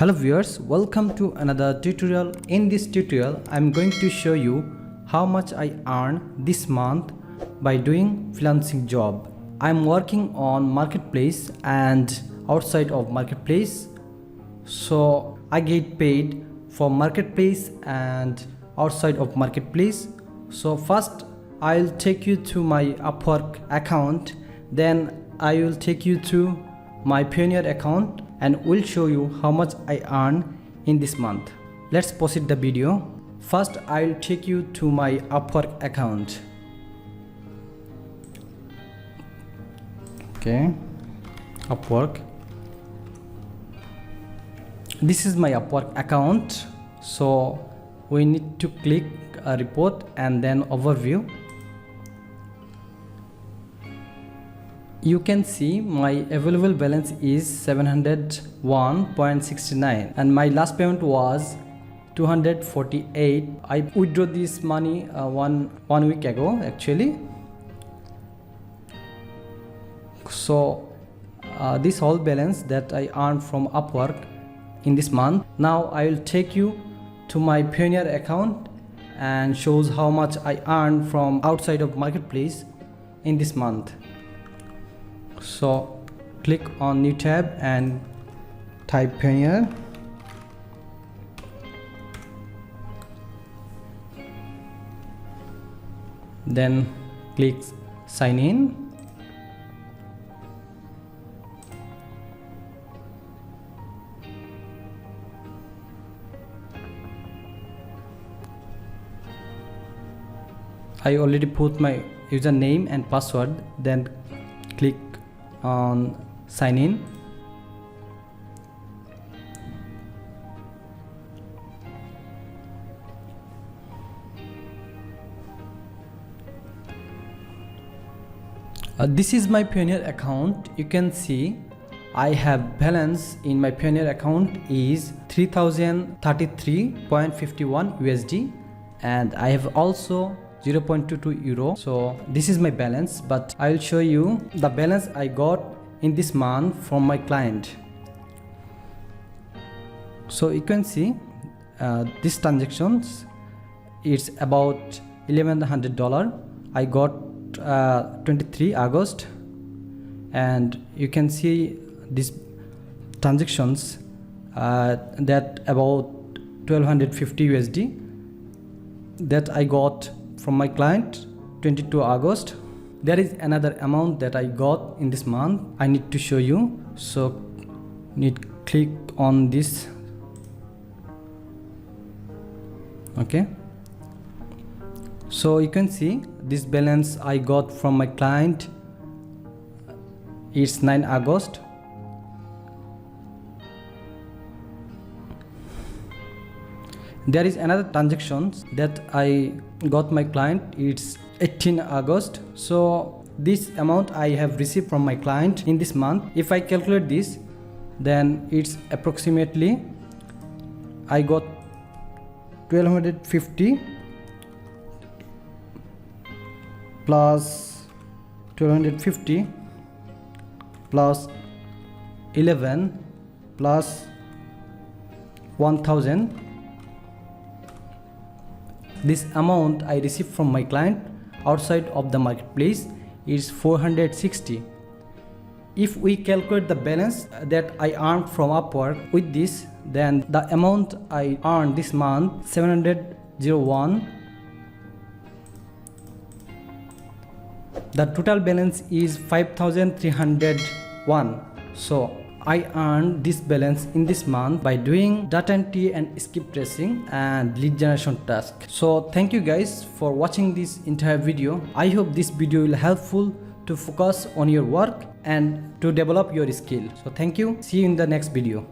Hello viewers, welcome to another tutorial. In this tutorial I'm going to show you how much I earn this month by doing freelancing job. I'm working on marketplace and outside of marketplace, so I get paid for marketplace and outside of marketplace. So first I'll take you to my Upwork account, then I will take you to my Pioneer account and will show you how much I earn in this month. Let's proceed the video. First I'll take you to my Upwork account. Okay, Upwork. This is my Upwork account. So we need to click a report and then overview. You can see my available balance is 701.69 and my last payment was 248. I withdrew this money one week ago actually. So this whole balance that I earned from Upwork in this month. Now I will take you to my Pioneer account and shows how much I earned from outside of marketplace in this month. So click on new tab and type Pioneer. Then click sign in. I already put my username and password, then click on sign in. This is my Pioneer account. You can see I have balance in my Pioneer account is 3033.51 USD and I have also 0.22 euro. So this is my balance, but I'll show you the balance I got in this month from my client. So you can see these transactions, it's about $1100. I got 23 August and you can see these transactions that about 1250 USD that I got from my client 22 August. There is another amount that I got in this month. I need to show you. So need click on this. Okay. So you can see this balance I got from my client. It's 9 August. There is another transactions that I got my client. It's 18 August. So this amount I have received from my client in this month. If I calculate this, then it's approximately I got 1250 plus 1250 plus 11 plus 1000. This amount I received from my client outside of the marketplace is 460. If we calculate the balance that I earned from Upwork with this, then the amount I earned this month 701. The total balance is 5301. So I earned this balance in this month by doing data entry and skip tracing and lead generation task. So thank you guys for watching this entire video. I hope this video will helpful to focus on your work and to develop your skill. So thank you. See you in the next video.